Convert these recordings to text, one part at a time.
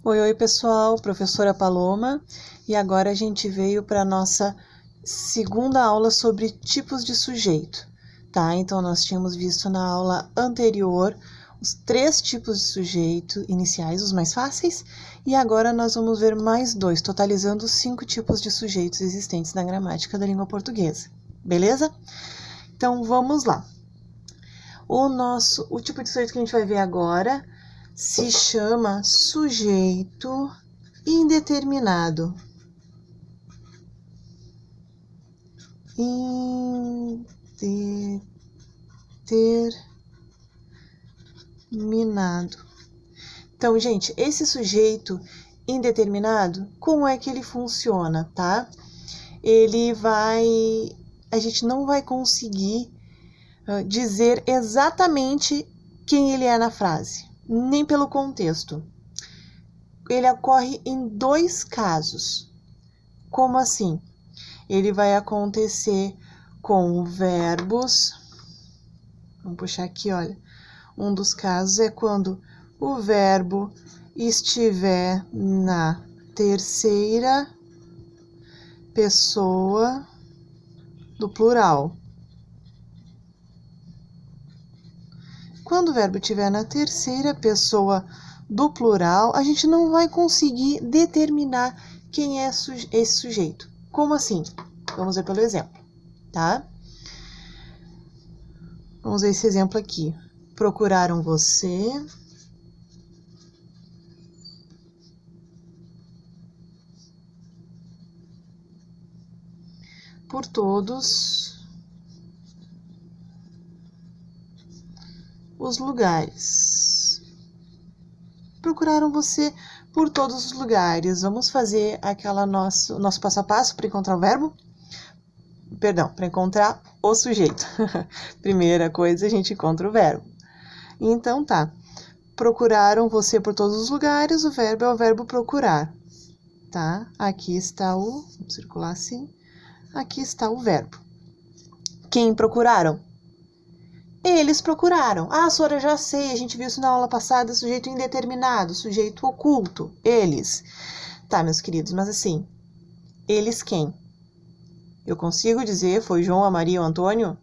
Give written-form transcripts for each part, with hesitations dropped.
Oi, pessoal, professora Paloma, e agora a gente veio para a nossa segunda aula sobre tipos de sujeito, tá? Então, nós tínhamos visto na aula anterior os 3 tipos de sujeito iniciais, os mais fáceis, e agora nós vamos ver mais 2, totalizando os 5 tipos de sujeitos existentes na gramática da língua portuguesa, beleza? Então, vamos lá. O tipo de sujeito que a gente vai ver agora se chama sujeito indeterminado. Indeterminado. Então, gente, esse sujeito indeterminado, como é que ele funciona, tá? A gente não vai conseguir dizer exatamente quem ele é na frase, nem pelo contexto. Ele ocorre em 2 casos. Como assim? Ele vai acontecer com verbos. Vamos puxar aqui, olha. Um dos casos é quando o verbo estiver na terceira pessoa do plural. Quando o verbo estiver na terceira pessoa do plural, a gente não vai conseguir determinar quem é esse sujeito. Como assim? Vamos ver pelo exemplo, tá? Vamos ver esse exemplo aqui. Procuraram você. Por todos os lugares. Procuraram você por todos os lugares. Vamos fazer nosso passo a passo para encontrar o verbo? Perdão, para encontrar o sujeito. Primeira coisa, a gente encontra o verbo. Então, tá. Procuraram você por todos os lugares, o verbo é o verbo procurar, tá? Aqui está vamos circular assim. Aqui está o verbo. Quem procuraram? Eles procuraram. Ah, Sora, já sei, a gente viu isso na aula passada, sujeito indeterminado, sujeito oculto, eles. Tá, meus queridos, mas assim, eles quem? Eu consigo dizer, foi João, a Maria ou Antônio?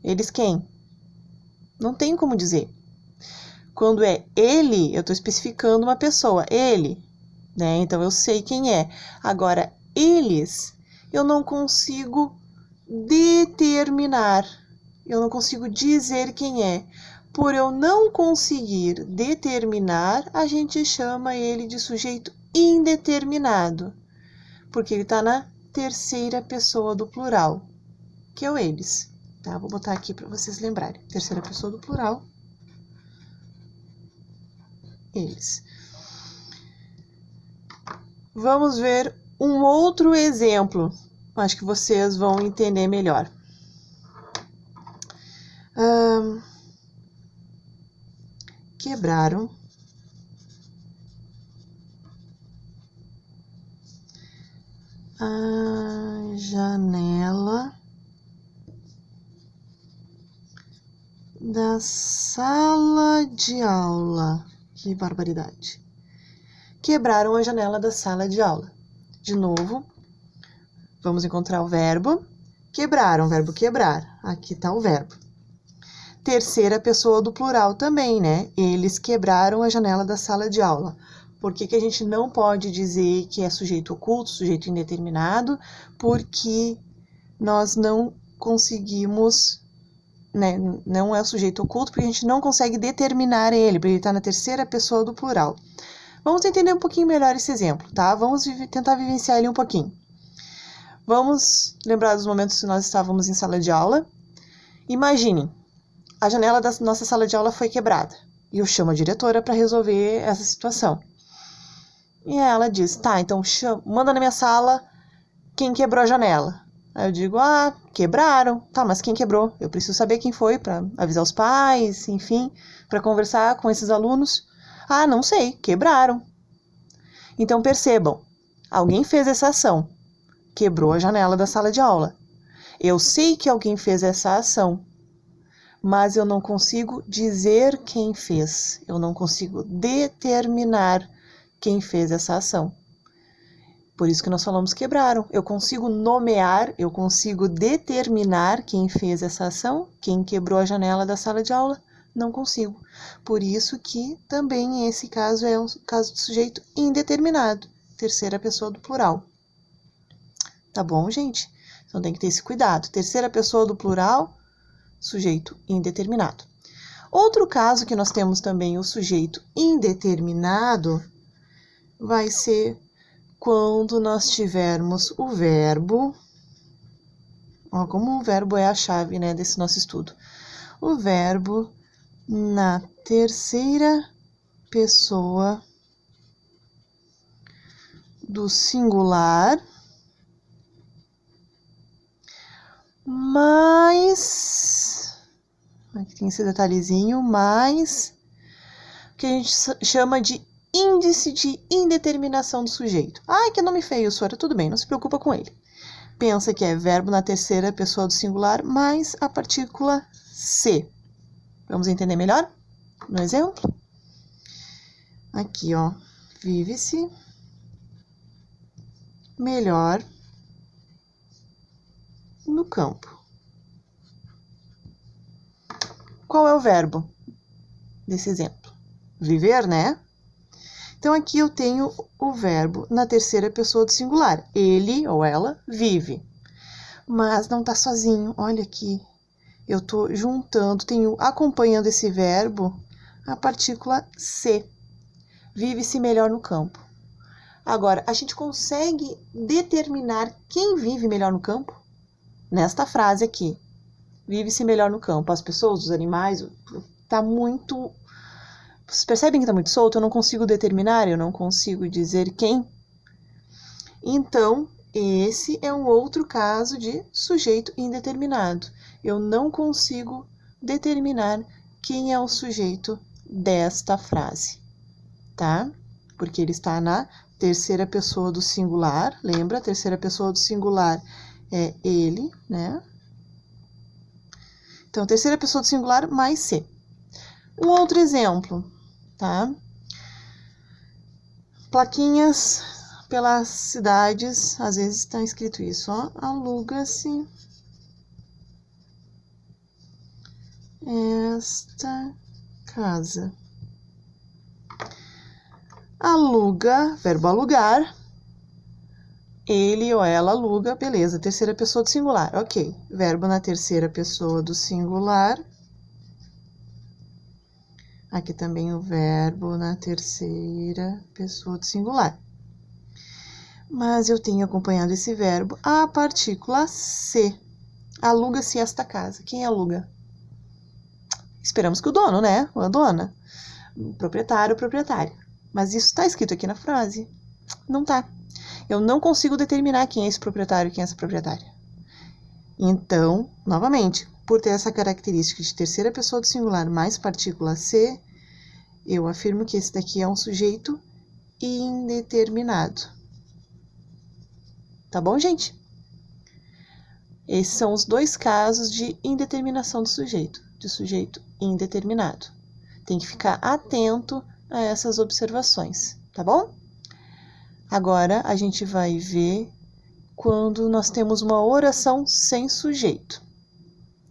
Eles quem? Não tem como dizer. Quando é ele, eu estou especificando uma pessoa, ele, né? Então eu sei quem é. Agora, eles, eu não consigo determinar. Eu não consigo dizer quem é. Por eu não conseguir determinar, a gente chama ele de sujeito indeterminado, porque ele está na terceira pessoa do plural, que é o eles. Tá? Vou botar aqui para vocês lembrarem. Terceira pessoa do plural, eles. Vamos ver um outro exemplo. Acho que vocês vão entender melhor. Quebraram a janela da sala de aula. Que barbaridade. Quebraram a janela da sala de aula. De novo, vamos encontrar o verbo. Quebraram, verbo quebrar. Aqui está o verbo. Terceira pessoa do plural também, né? Eles quebraram a janela da sala de aula. Por que a gente não pode dizer que é sujeito oculto, sujeito indeterminado? Porque nós não conseguimos, né? Não é o sujeito oculto, porque a gente não consegue determinar ele, porque ele está na terceira pessoa do plural. Vamos entender um pouquinho melhor esse exemplo, tá? Vamos tentar vivenciar ele um pouquinho. Vamos lembrar dos momentos que nós estávamos em sala de aula. Imaginem, a janela da nossa sala de aula foi quebrada. E eu chamo a diretora para resolver essa situação. E ela diz, tá, então manda na minha sala quem quebrou a janela. Aí eu digo, quebraram. Tá, mas quem quebrou? Eu preciso saber quem foi para avisar os pais, enfim, para conversar com esses alunos. Não sei, quebraram. Então percebam, alguém fez essa ação, quebrou a janela da sala de aula. Eu sei que alguém fez essa ação, mas eu não consigo dizer quem fez. Eu não consigo determinar quem fez essa ação. Por isso que nós falamos quebraram. Eu consigo nomear, eu consigo determinar quem fez essa ação, quem quebrou a janela da sala de aula. Não consigo. Por isso que também esse caso é um caso de sujeito indeterminado, terceira pessoa do plural. Tá bom, gente? Então tem que ter esse cuidado. Terceira pessoa do plural, sujeito indeterminado. Outro caso que nós temos também o sujeito indeterminado vai ser quando nós tivermos o verbo. Ó, como o verbo é a chave, né, desse nosso estudo. O verbo na terceira pessoa do singular, mais, aqui tem esse detalhezinho, mais, que a gente chama de índice de indeterminação do sujeito. Ai, que nome feio, Sora, tudo bem, não se preocupa com ele. Pensa que é verbo na terceira pessoa do singular, mais a partícula se. Vamos entender melhor? No exemplo? Aqui, ó, vive-se melhor no campo. Qual é o verbo desse exemplo? Viver, né? Então, aqui eu tenho o verbo na terceira pessoa do singular. Ele ou ela vive. Mas não tá sozinho. Olha aqui. Eu tô juntando, tenho acompanhando esse verbo a partícula se. Vive-se melhor no campo. Agora, a gente consegue determinar quem vive melhor no campo? Nesta frase aqui. Vive-se melhor no campo. As pessoas, os animais, tá muito... Vocês percebem que tá muito solto? Eu não consigo determinar, eu não consigo dizer quem. Então, esse é um outro caso de sujeito indeterminado. Eu não consigo determinar quem é o sujeito desta frase, tá? Porque ele está na terceira pessoa do singular. Lembra? A terceira pessoa do singular é ele, né? Então, terceira pessoa do singular mais se. Um outro exemplo, tá? Plaquinhas pelas cidades, às vezes está escrito isso, ó. Aluga-se esta casa. Aluga, verbo alugar. Ele ou ela aluga, beleza, terceira pessoa do singular, ok. Verbo na terceira pessoa do singular. Aqui também o verbo na terceira pessoa do singular. Mas eu tenho acompanhado esse verbo a partícula se. Aluga-se esta casa. Quem aluga? Esperamos que o dono, né? Ou a dona. O proprietário ou proprietária. Mas isso está escrito aqui na frase? Não tá. Eu não consigo determinar quem é esse proprietário e quem é essa proprietária. Então, novamente, por ter essa característica de terceira pessoa do singular mais partícula se, eu afirmo que esse daqui é um sujeito indeterminado. Tá bom, gente? Esses são os dois casos de indeterminação do sujeito, de sujeito indeterminado. Tem que ficar atento a essas observações, tá bom? Agora, a gente vai ver quando nós temos uma oração sem sujeito.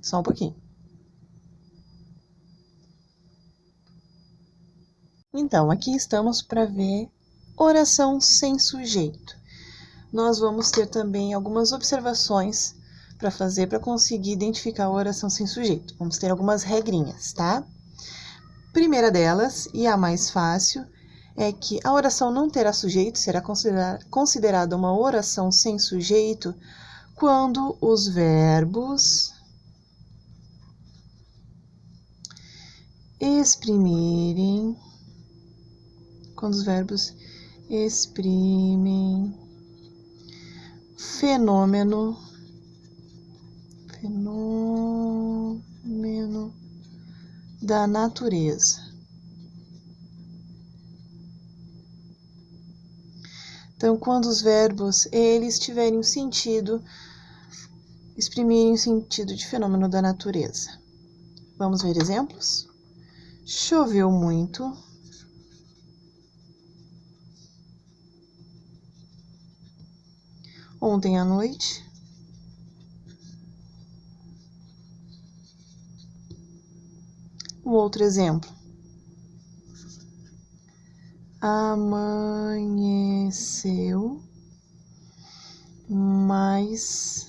Só um pouquinho. Então, aqui estamos para ver oração sem sujeito. Nós vamos ter também algumas observações para fazer para conseguir identificar a oração sem sujeito. Vamos ter algumas regrinhas, tá? Primeira delas, e a mais fácil, é que a oração não terá sujeito, será considerada uma oração sem sujeito quando os verbos exprimem fenômeno da natureza. Então, quando os verbos eles tiverem um sentido, exprimirem o sentido de fenômeno da natureza. Vamos ver exemplos? Choveu muito. Ontem à noite. Um outro exemplo. Amanheceu mais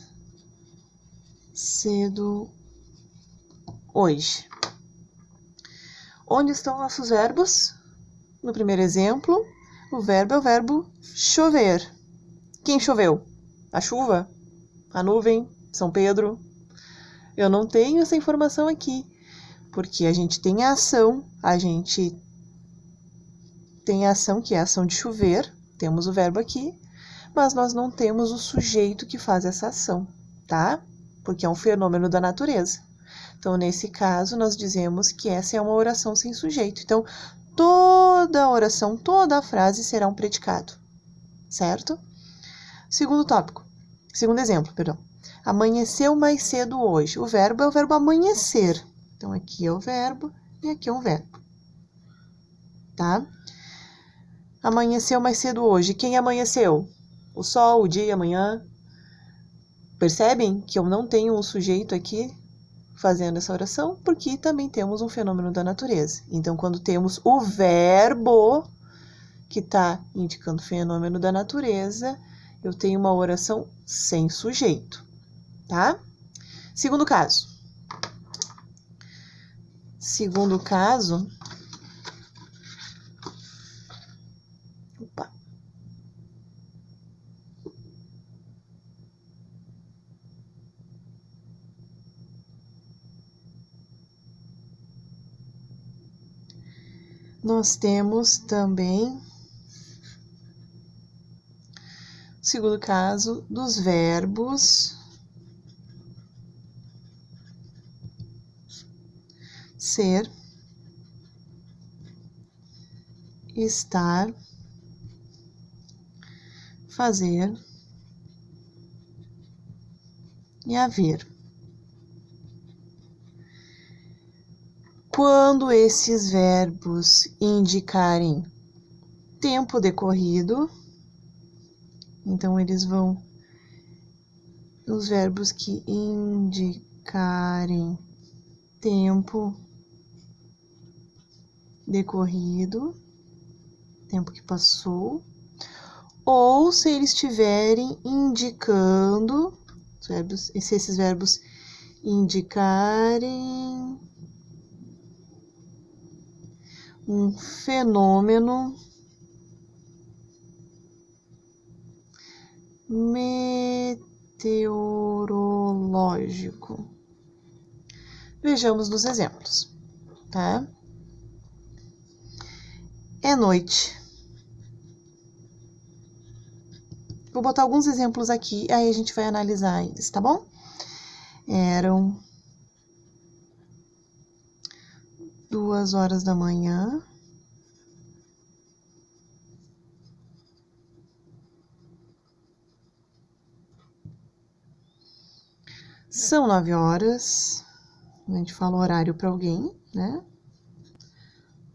cedo hoje. Onde estão nossos verbos? No primeiro exemplo, o verbo é o verbo chover. Quem choveu? A chuva? A nuvem? São Pedro? Eu não tenho essa informação aqui, porque a gente tem a ação, que é a ação de chover, temos o verbo aqui, mas nós não temos o sujeito que faz essa ação, tá? Porque é um fenômeno da natureza. Então, nesse caso, nós dizemos que essa é uma oração sem sujeito. Então, toda a oração, toda a frase será um predicado, certo? Segundo exemplo, perdão. Amanheceu mais cedo hoje. O verbo é o verbo amanhecer. Então, aqui é o verbo e aqui é um verbo, tá? Amanheceu mais cedo hoje. Quem amanheceu? O sol, o dia, amanhã. Percebem que eu não tenho um sujeito aqui fazendo essa oração, porque também temos um fenômeno da natureza. Então, quando temos o verbo que está indicando o fenômeno da natureza, eu tenho uma oração sem sujeito, tá? Segundo caso. Nós temos também o segundo caso dos verbos ser, estar, fazer e haver. Quando esses verbos indicarem tempo decorrido, então os verbos que indicarem tempo decorrido, tempo que passou, ou se eles estiverem indicando, se esses verbos indicarem um fenômeno meteorológico. Vejamos nos exemplos, tá? É noite. Vou botar alguns exemplos aqui, aí a gente vai analisar eles, tá bom? Eram 2h da manhã. São 9h. A gente fala o horário para alguém, né?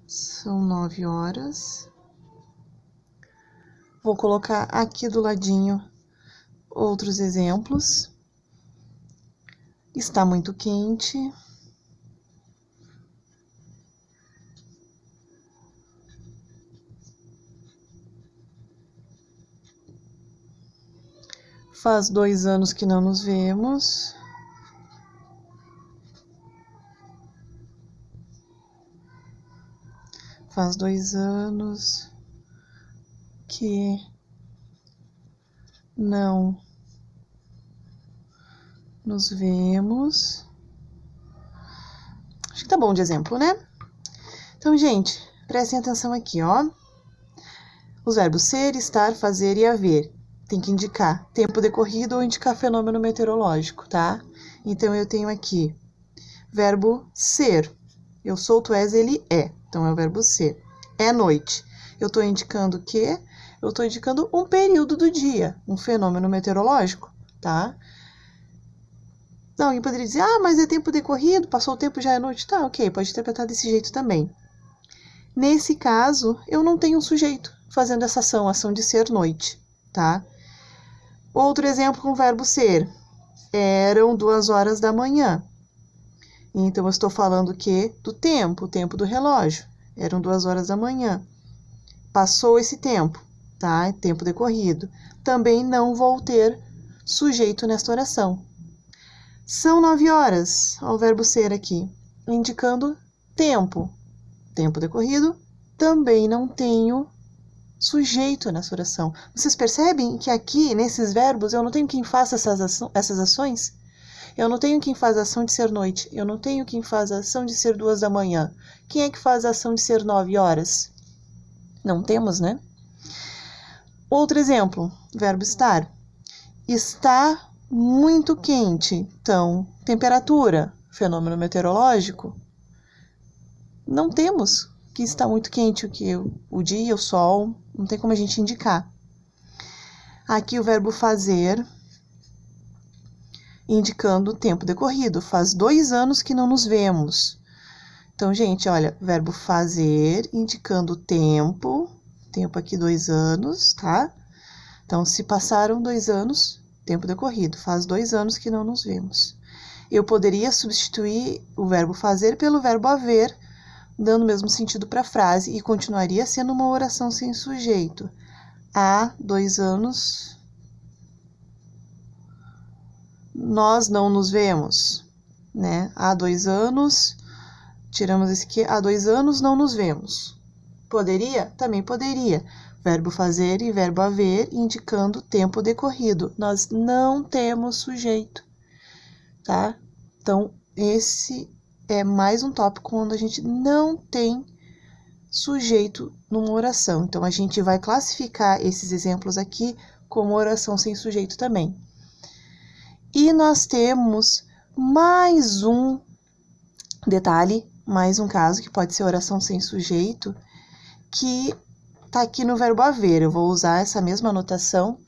São 9h. Vou colocar aqui do ladinho outros exemplos. Está muito quente. Faz 2 anos que não nos vemos. Faz 2 anos que não nos vemos. Acho que tá bom de exemplo, né? Então, gente, prestem atenção aqui, ó. Os verbos ser, estar, fazer e haver. Tem que indicar tempo decorrido ou indicar fenômeno meteorológico, tá? Então, eu tenho aqui verbo ser. Eu sou, tu és, ele é. Então, é o verbo ser. É noite. Eu tô indicando o quê? Eu tô indicando um período do dia, um fenômeno meteorológico, tá? Então, alguém poderia dizer, mas é tempo decorrido, passou o tempo, já é noite. Tá, ok, pode interpretar desse jeito também. Nesse caso, eu não tenho um sujeito fazendo essa ação de ser noite, tá? Outro exemplo com o verbo ser. Eram 2 horas da manhã. Então, eu estou falando o quê? Do tempo, o tempo do relógio. Eram 2 horas da manhã. Passou esse tempo, tá? Tempo decorrido. Também não vou ter sujeito nesta oração. São 9 horas, ao verbo ser aqui, indicando tempo. Tempo decorrido, também não tenho sujeito nessa oração. Vocês percebem que aqui, nesses verbos, eu não tenho quem faça essas ações? Eu não tenho quem faz a ação de ser noite. Eu não tenho quem faz a ação de ser 2 da manhã. Quem é que faz a ação de ser 9 horas? Não temos, né? Outro exemplo, verbo estar. Está muito quente. Então, temperatura, fenômeno meteorológico. Não temos que está muito quente, o dia, o sol, não tem como a gente indicar. Aqui o verbo fazer, indicando o tempo decorrido. Faz 2 anos que não nos vemos. Então, gente, olha, verbo fazer, indicando o tempo aqui 2 anos, tá? Então, se passaram 2 anos, tempo decorrido, faz 2 anos que não nos vemos. Eu poderia substituir o verbo fazer pelo verbo haver, dando o mesmo sentido para a frase, e continuaria sendo uma oração sem sujeito. Há 2 anos, nós não nos vemos, né? Há 2 anos, tiramos esse aqui, há 2 anos não nos vemos. Poderia? Também poderia. Verbo fazer e verbo haver, indicando tempo decorrido. Nós não temos sujeito, tá? Então, esse é mais um tópico quando a gente não tem sujeito numa oração. Então, a gente vai classificar esses exemplos aqui como oração sem sujeito também. E nós temos mais um detalhe, mais um caso que pode ser oração sem sujeito, que está aqui no verbo haver. Eu vou usar essa mesma anotação,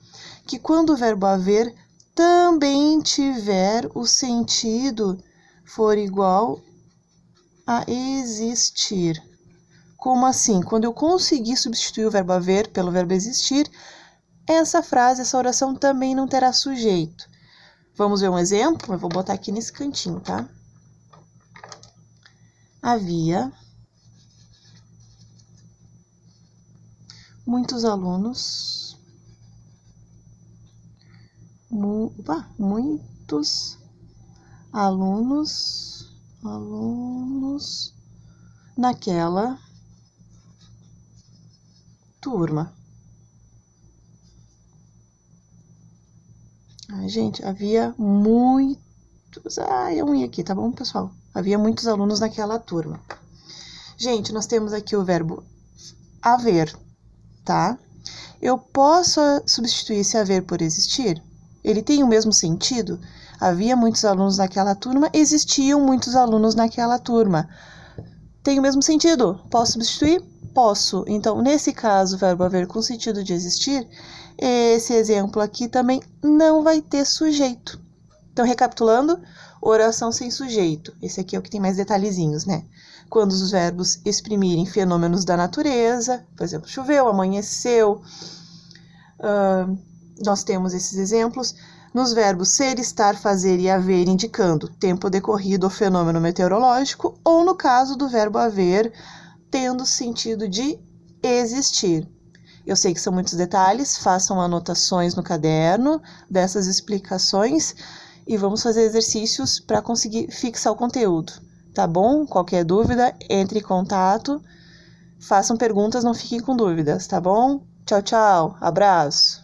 que quando o verbo haver também tiver o sentido for igual a existir. Como assim? Quando eu conseguir substituir o verbo haver pelo verbo existir, essa frase, essa oração também não terá sujeito. Vamos ver um exemplo? Eu vou botar aqui nesse cantinho, tá? Havia muitos alunos, muitos alunos naquela turma. Gente, havia muitos... é um i aqui, tá bom, pessoal? Havia muitos alunos naquela turma. Gente, nós temos aqui o verbo haver, tá? Eu posso substituir esse haver por existir? Ele tem o mesmo sentido? Havia muitos alunos naquela turma, existiam muitos alunos naquela turma. Tem o mesmo sentido? Posso substituir? Posso. Então, nesse caso, o verbo haver com sentido de existir, esse exemplo aqui também não vai ter sujeito. Então, recapitulando, oração sem sujeito. Esse aqui é o que tem mais detalhezinhos, né? Quando os verbos exprimirem fenômenos da natureza, por exemplo, choveu, amanheceu, nós temos esses exemplos. Nos verbos ser, estar, fazer e haver, indicando tempo decorrido ou fenômeno meteorológico, ou no caso do verbo haver, tendo sentido de existir. Eu sei que são muitos detalhes, façam anotações no caderno dessas explicações e vamos fazer exercícios para conseguir fixar o conteúdo, tá bom? Qualquer dúvida, entre em contato, façam perguntas, não fiquem com dúvidas, tá bom? Tchau, tchau, abraço!